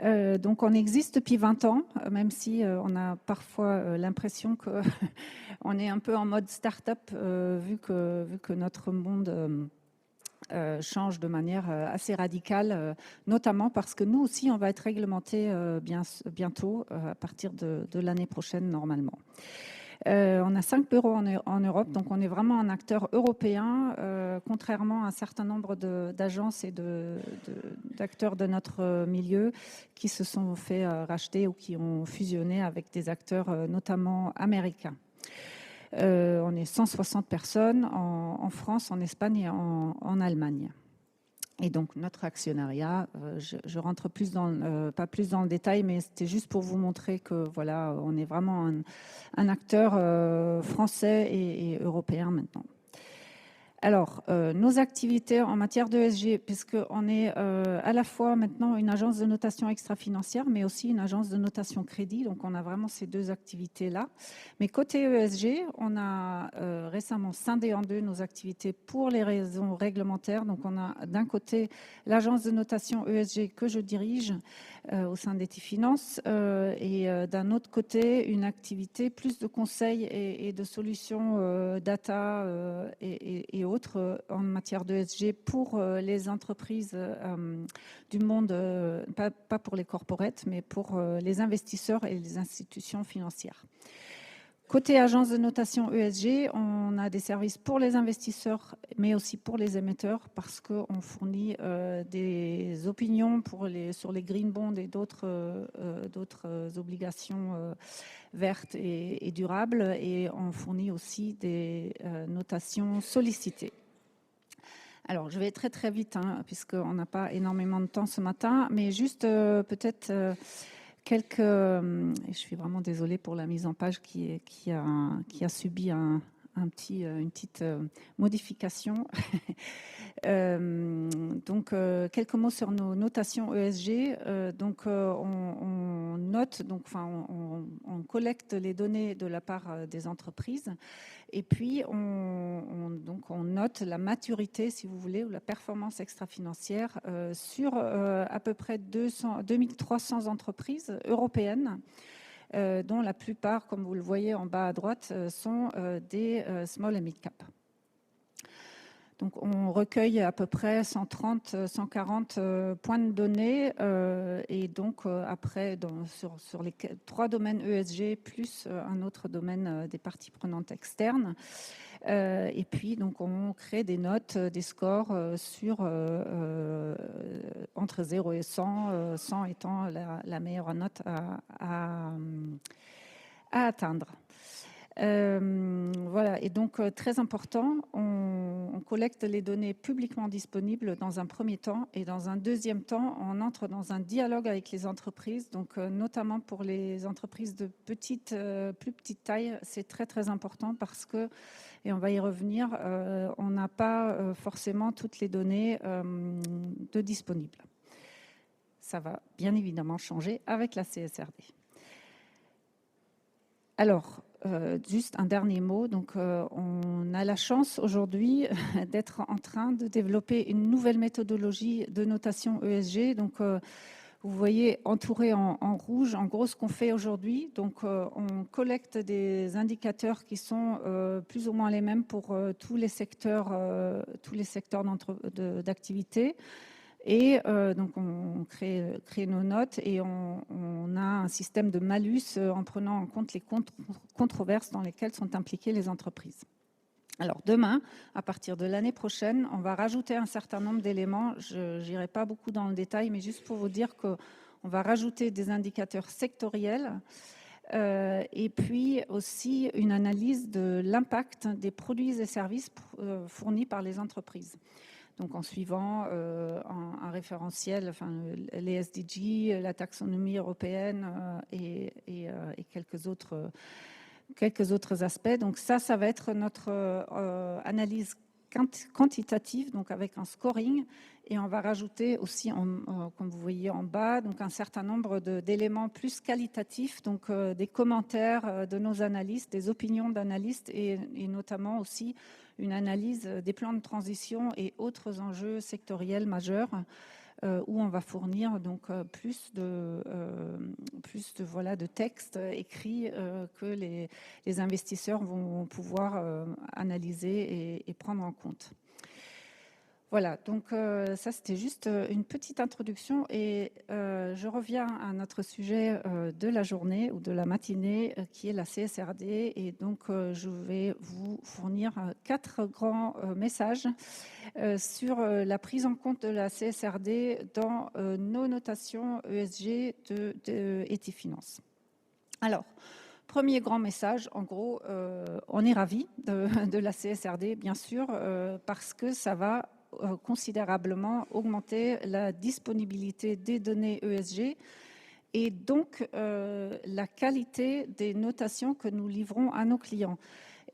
Donc, on existe depuis 20 ans, même si on a parfois l'impression qu'on est un peu en mode start-up vu que notre monde change de manière assez radicale, notamment parce que nous aussi, on va être réglementé bientôt à partir de l'année prochaine normalement. On a 5 bureaux en Europe, donc on est vraiment un acteur européen, contrairement à un certain nombre d'agences et d'acteurs de notre milieu qui se sont fait racheter ou qui ont fusionné avec des acteurs notamment américains. On est 160 personnes en France, en Espagne et en Allemagne. Et donc notre actionnariat, je rentre pas plus dans le détail, mais c'était juste pour vous montrer que voilà, on est vraiment un acteur français et européen maintenant. Alors, nos activités en matière d'ESG, puisqu'on est à la fois maintenant une agence de notation extra-financière, mais aussi une agence de notation crédit. Donc, on a vraiment ces deux activités-là. Mais côté ESG, on a récemment scindé en deux nos activités pour les raisons réglementaires. Donc, on a d'un côté l'agence de notation ESG que je dirige au sein d'Etifinance et d'un autre côté, une activité plus de conseils et de solutions data et autres en matière d'ESG pour les entreprises du monde, pas pour les corporates, mais pour les investisseurs et les institutions financières. Côté agence de notation ESG, on a des services pour les investisseurs, mais aussi pour les émetteurs, parce qu'on fournit des opinions sur les green bonds et d'autres obligations vertes et durables, et on fournit aussi des notations sollicitées. Alors, je vais très très vite, puisqu'on n'a pas énormément de temps ce matin, mais juste peut-être... je suis vraiment désolée pour la mise en page qui a subi une petite modification. Donc, quelques mots sur nos notations ESG. On note, on collecte les données de la part des entreprises et puis on note la maturité, si vous voulez, ou la performance extra-financière sur à peu près 2300 entreprises européennes, dont la plupart, comme vous le voyez en bas à droite, sont des small and mid cap. Donc, on recueille à peu près 140 points de données et donc après sur les 3 domaines ESG plus un autre domaine des parties prenantes externes. Et puis donc on crée des notes, des scores sur entre 0 et 100, 100 étant la meilleure note à atteindre. Voilà, et donc très important, on collecte les données publiquement disponibles dans un premier temps, et dans un deuxième temps, on entre dans un dialogue avec les entreprises, donc notamment pour les entreprises de plus petite taille, c'est très très important parce que, et on va y revenir, on n'a pas forcément toutes les données de disponibles. Ça va bien évidemment changer avec la CSRD. Alors, juste un dernier mot. Donc, on a la chance aujourd'hui d'être en train de développer une nouvelle méthodologie de notation ESG. Donc, vous voyez entouré en rouge, en gros, ce qu'on fait aujourd'hui. Donc, on collecte des indicateurs qui sont plus ou moins les mêmes pour tous les secteurs d'activité. Et donc, on crée nos notes et on a un système de malus en prenant en compte les controverses dans lesquelles sont impliquées les entreprises. Alors, demain, à partir de l'année prochaine, on va rajouter un certain nombre d'éléments. Je n'irai pas beaucoup dans le détail, mais juste pour vous dire qu'on va rajouter des indicateurs sectoriels et puis aussi une analyse de l'impact des produits et services fournis par les entreprises. Donc, en suivant un référentiel, enfin, les SDG, la taxonomie européenne et quelques autres aspects. Donc, ça va être notre analyse quantitative, donc avec un scoring. Et on va rajouter aussi, comme vous voyez en bas, donc un certain nombre d'éléments plus qualitatifs, donc des commentaires de nos analystes, des opinions d'analystes et notamment aussi une analyse des plans de transition et autres enjeux sectoriels majeurs où on va fournir donc plus de textes écrits que les investisseurs vont pouvoir analyser et prendre en compte. Voilà, donc ça c'était juste une petite introduction et je reviens à notre sujet de la journée ou de la matinée qui est la CSRD et donc je vais vous fournir 4 grands messages sur la prise en compte de la CSRD dans nos notations ESG de Etifinance. Alors, premier grand message, en gros, on est ravis de la CSRD, bien sûr, parce que ça va considérablement augmenter la disponibilité des données ESG et donc la qualité des notations que nous livrons à nos clients.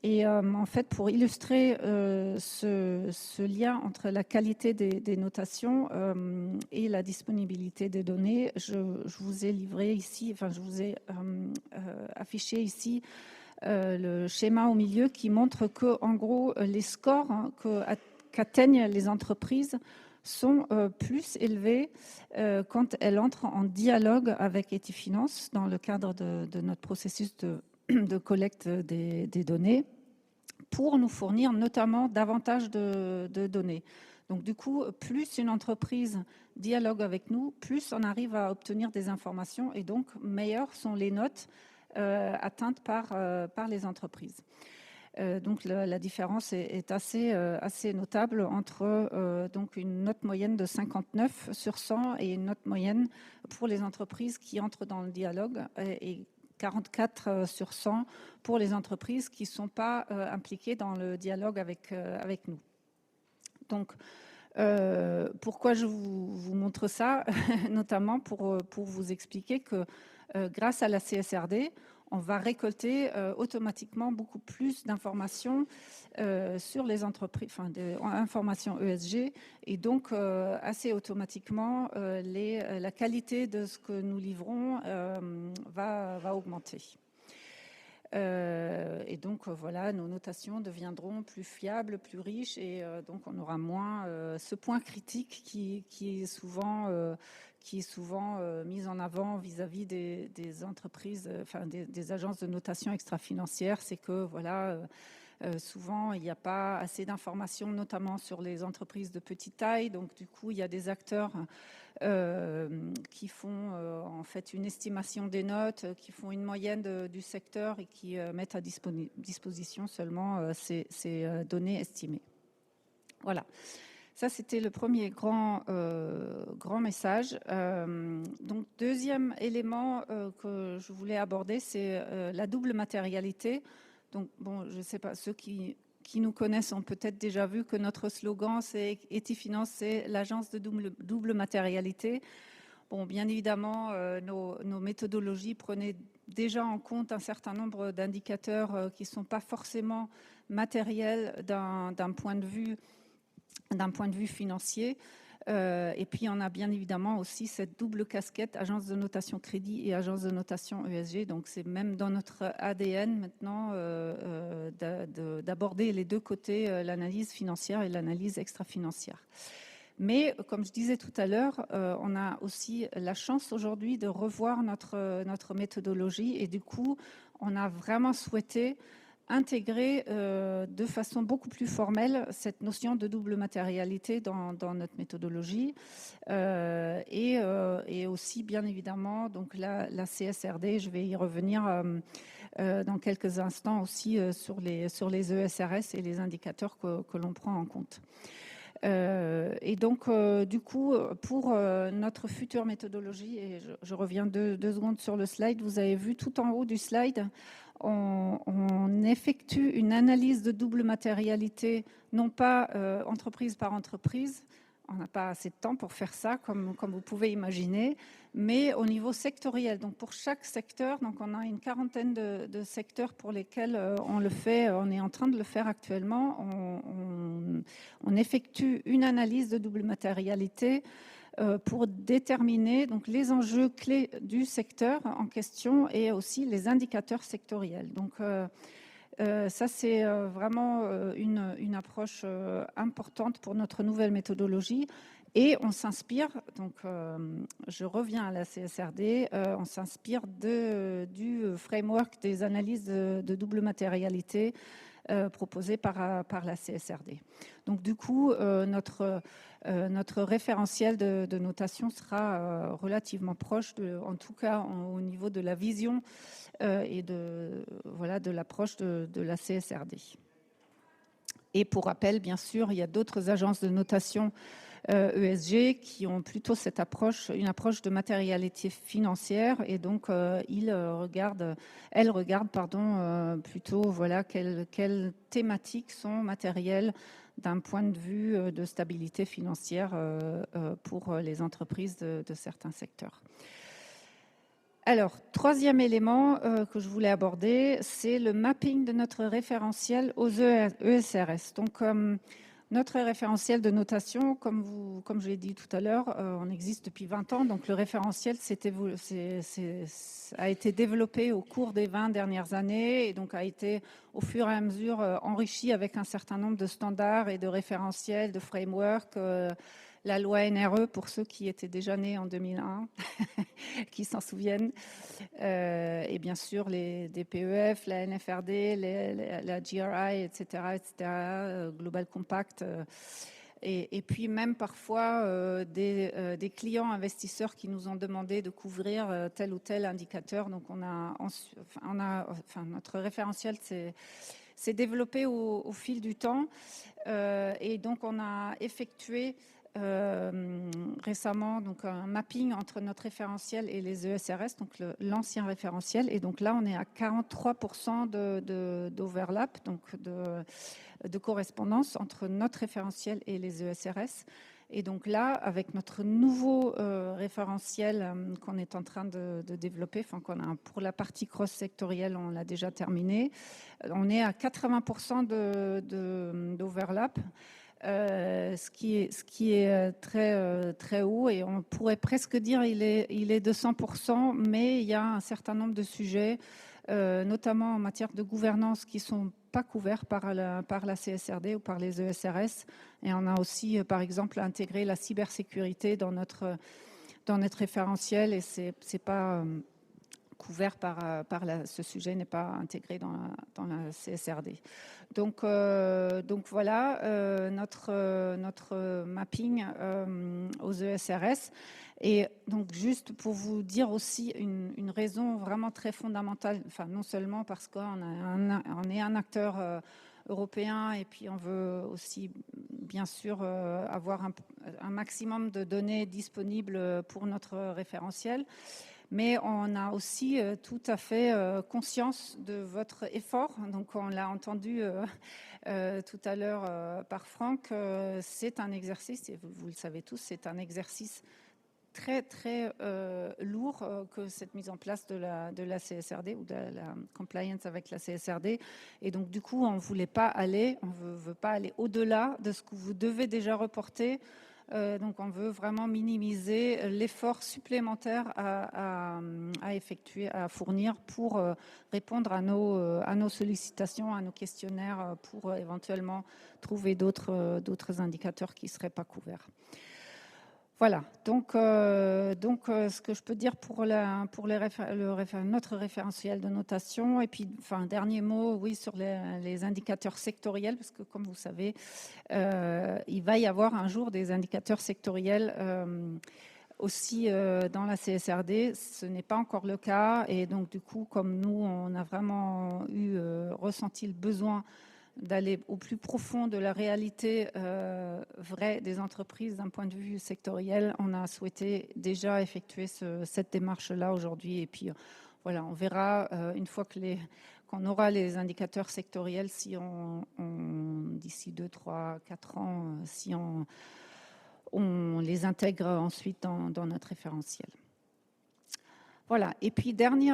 Et en fait, pour illustrer ce lien entre la qualité des notations et la disponibilité des données, je vous ai livré ici, enfin, je vous ai affiché ici le schéma au milieu qui montre que, en gros, les scores qu'atteignent les entreprises sont plus élevés quand elles entrent en dialogue avec Etifinance dans le cadre de notre processus de collecte des données pour nous fournir notamment davantage de données. Donc du coup, plus une entreprise dialogue avec nous, plus on arrive à obtenir des informations et donc meilleures sont les notes atteintes par les entreprises. Donc la différence est assez notable entre donc une note moyenne de 59 sur 100 et une note moyenne pour les entreprises qui entrent dans le dialogue et 44 sur 100 pour les entreprises qui ne sont pas impliquées dans le dialogue avec nous. Donc, pourquoi je vous montre ça? Notamment pour vous expliquer que grâce à la CSRD, on va récolter automatiquement beaucoup plus d'informations sur les entreprises, enfin informations ESG, et donc assez automatiquement la qualité de ce que nous livrons va augmenter. Et donc voilà, nos notations deviendront plus fiables, plus riches, et donc on aura moins ce point critique qui est souvent mis en avant vis-à-vis des entreprises, enfin des agences de notation extra-financière, c'est que voilà, souvent il n'y a pas assez d'informations, notamment sur les entreprises de petite taille. Donc du coup, il y a des acteurs qui font en fait une estimation des notes, qui font une moyenne du secteur et qui mettent à disposition seulement ces données estimées. Voilà. Ça, c'était le premier grand message. Donc, deuxième élément que je voulais aborder, c'est la double matérialité. Donc, bon, je ne sais pas, ceux qui nous connaissent ont peut-être déjà vu que notre slogan, c'est Etifinance, c'est l'agence de double matérialité. Bon, bien évidemment, nos méthodologies prenaient déjà en compte un certain nombre d'indicateurs qui ne sont pas forcément matériels d'un point de vue financier. Et puis, on a bien évidemment aussi cette double casquette, agence de notation crédit et agence de notation ESG. Donc, c'est même dans notre ADN maintenant d'aborder les deux côtés, l'analyse financière et l'analyse extra-financière. Mais, comme je disais tout à l'heure, on a aussi la chance aujourd'hui de revoir notre méthodologie. Et du coup, on a vraiment souhaité intégrer de façon beaucoup plus formelle cette notion de double matérialité dans notre méthodologie et aussi bien évidemment donc la CSRD, je vais y revenir dans quelques instants aussi sur les ESRS et les indicateurs que l'on prend en compte. Et donc, du coup, pour notre future méthodologie, et je reviens deux secondes sur le slide, vous avez vu tout en haut du slide, on effectue une analyse de double matérialité, non pas entreprise par entreprise, on n'a pas assez de temps pour faire ça, comme vous pouvez imaginer, mais au niveau sectoriel. Donc pour chaque secteur, donc on a une quarantaine de secteurs pour lesquels on le fait, on est en train de le faire actuellement. On effectue une analyse de double matérialité pour déterminer donc les enjeux clés du secteur en question et aussi les indicateurs sectoriels. Donc ça, c'est vraiment une approche importante pour notre nouvelle méthodologie. Et on s'inspire, donc je reviens à la CSRD, on s'inspire du framework des analyses de double matérialité proposés par la CSRD. Donc du coup, notre référentiel de notation sera relativement proche, en tout cas au niveau de la vision et de l'approche de la CSRD. Et pour rappel, bien sûr, il y a d'autres agences de notation ESG qui ont plutôt une approche de matérialité financière, et donc elles regardent plutôt quelles thématiques sont matérielles d'un point de vue de stabilité financière pour les entreprises de certains secteurs. Alors, troisième élément que je voulais aborder, c'est le mapping de notre référentiel aux ESRS. Donc, notre référentiel de notation, comme je l'ai dit tout à l'heure, on existe depuis 20 ans. Donc, le référentiel a été développé au cours des 20 dernières années et donc a été au fur et à mesure enrichi avec un certain nombre de standards et de référentiels, de frameworks. La loi NRE, pour ceux qui étaient déjà nés en 2001, qui s'en souviennent, et bien sûr les DPEF, la NFRD, la GRI, etc., Global Compact, et puis même parfois des clients investisseurs qui nous ont demandé de couvrir tel ou tel indicateur. Donc notre référentiel s'est développé au fil du temps, et donc on a effectué récemment donc un mapping entre notre référentiel et les ESRS, donc l'ancien référentiel, et donc là on est à 43% d'overlap, donc de correspondance entre notre référentiel et les ESRS. Et donc là, avec notre nouveau référentiel qu'on est en train de développer, pour la partie cross-sectorielle, on l'a déjà terminé, on est à 80% d'overlap. Ce qui est très haut, et on pourrait presque dire il est de 100%, mais il y a un certain nombre de sujets, notamment en matière de gouvernance, qui ne sont pas couverts par la CSRD ou par les ESRS. Et on a aussi, par exemple, intégré la cybersécurité dans notre référentiel, et c'est pas couvert ce sujet n'est pas intégré dans la CSRD. Donc voilà notre mapping aux ESRS. Et donc juste pour vous dire aussi une raison vraiment très fondamentale, enfin non seulement parce qu'on est un acteur européen, et puis on veut aussi bien sûr avoir un maximum de données disponibles pour notre référentiel, mais on a aussi tout à fait conscience de votre effort. Donc on l'a entendu tout à l'heure par Franck, c'est un exercice, et vous le savez tous, c'est un exercice très très lourd que cette mise en place de la CSRD ou de la compliance avec la CSRD. Et donc du coup on veut pas aller au-delà de ce que vous devez déjà reporter. Donc on veut vraiment minimiser l'effort supplémentaire à effectuer, à fournir pour répondre à nos sollicitations, à nos questionnaires, pour éventuellement trouver d'autres indicateurs qui ne seraient pas couverts. Voilà, donc ce que je peux dire pour notre référentiel de notation. Et puis, dernier mot, oui, sur les indicateurs sectoriels, parce que comme vous savez, il va y avoir un jour des indicateurs sectoriels aussi dans la CSRD. Ce n'est pas encore le cas, et donc du coup, comme nous, on a vraiment ressenti le besoin d'aller au plus profond de la réalité vraie des entreprises d'un point de vue sectoriel, on a souhaité déjà effectuer cette démarche-là aujourd'hui. Et puis voilà, on verra une fois qu'on aura les indicateurs sectoriels, si d'ici 2, 3, 4 ans, si on les intègre ensuite dans notre référentiel. Voilà, et puis dernier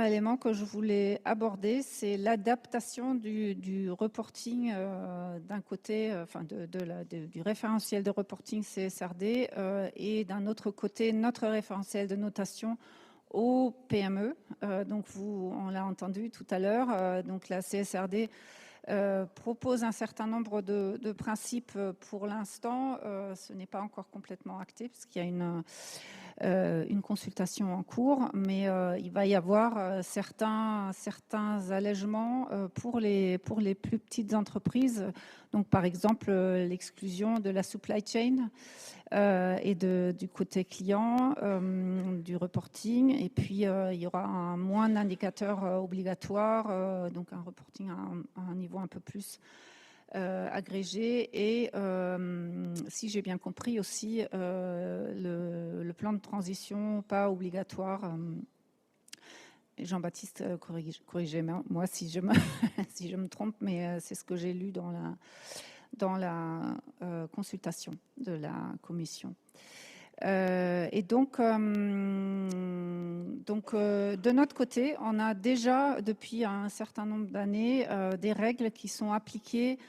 élément que je voulais aborder, c'est l'adaptation du reporting d'un côté, du référentiel de reporting CSRD, et d'un autre côté, notre référentiel de notation aux PME. Donc on l'a entendu tout à l'heure, donc la CSRD propose un certain nombre de principes pour l'instant. Ce n'est pas encore complètement acté, parce qu'il y a une consultation en cours, mais il va y avoir certains allègements pour les plus petites entreprises. Donc, par exemple, l'exclusion de la supply chain et du côté client, du reporting. Et puis, il y aura moins d'indicateurs obligatoires, donc un reporting à un niveau un peu plus agrégé. Et si j'ai bien compris aussi, le plan de transition pas obligatoire. Jean-Baptiste, corrigez-moi si je me trompe, mais c'est ce que j'ai lu dans la consultation de la commission. Et donc, de notre côté, on a déjà, depuis un certain nombre d'années, des règles qui sont appliquées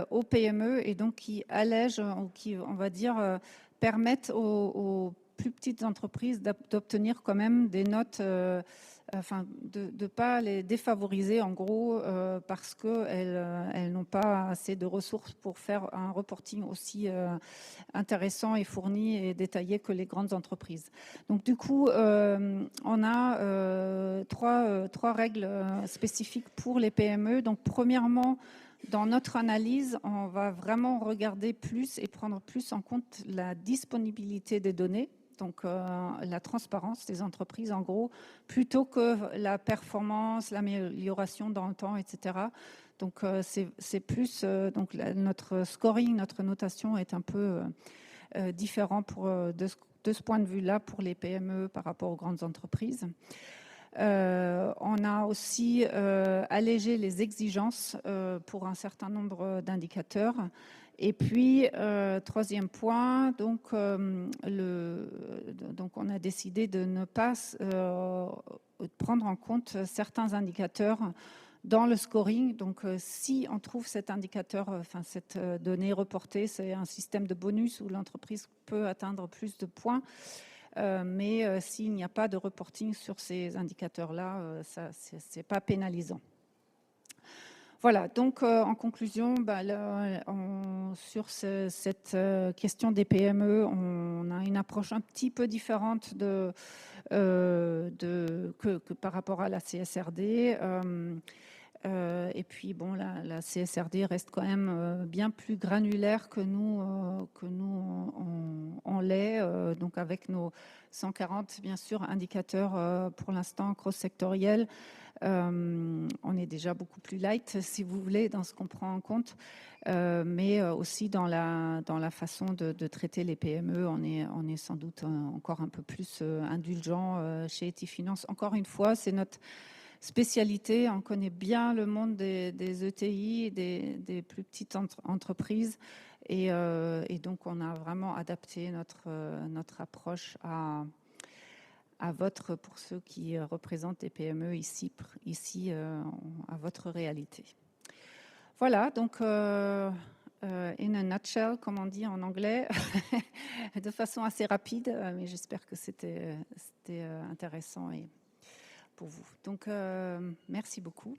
aux PME et donc qui allègent, ou qui, on va dire, permettent aux plus petites entreprises d'obtenir quand même des notes, enfin, de ne pas les défavoriser en gros parce qu'elles n'ont pas assez de ressources pour faire un reporting aussi intéressant et fourni et détaillé que les grandes entreprises. Donc du coup, on a trois règles spécifiques pour les PME. Donc premièrement, dans notre analyse, on va vraiment regarder plus et prendre plus en compte la disponibilité des données. Donc la transparence des entreprises en gros, plutôt que la performance, l'amélioration dans le temps, etc. Donc c'est plus donc notre scoring, notre notation est un peu différent de ce point de vue-là pour les PME par rapport aux grandes entreprises. On a aussi allégé les exigences pour un certain nombre d'indicateurs. Et puis, troisième point, donc on a décidé de ne pas prendre en compte certains indicateurs dans le scoring. Donc, si on trouve cet indicateur, enfin cette donnée reportée, c'est un système de bonus où l'entreprise peut atteindre plus de points. Mais s'il n'y a pas de reporting sur ces indicateurs-là, ça c'est pas pénalisant. Voilà, donc en conclusion, sur cette question des PME, on a une approche un petit peu différente que par rapport à la CSRD. Et puis bon, la CSRD reste quand même bien plus granulaire que nous on l'est, donc avec nos 140 bien sûr indicateurs pour l'instant cross-sectoriels. On est déjà beaucoup plus light, si vous voulez, dans ce qu'on prend en compte, mais aussi dans la façon de traiter les PME, on est sans doute encore un peu plus indulgent chez Etifinance. Encore une fois, c'est notre spécialité, on connaît bien le monde des ETI, des plus petites entreprises, et donc on a vraiment adapté notre approche à pour ceux qui représentent des PME ici à votre réalité. Voilà, donc in a nutshell, comme on dit en anglais, de façon assez rapide, mais j'espère que c'était intéressant pour vous. Donc merci beaucoup.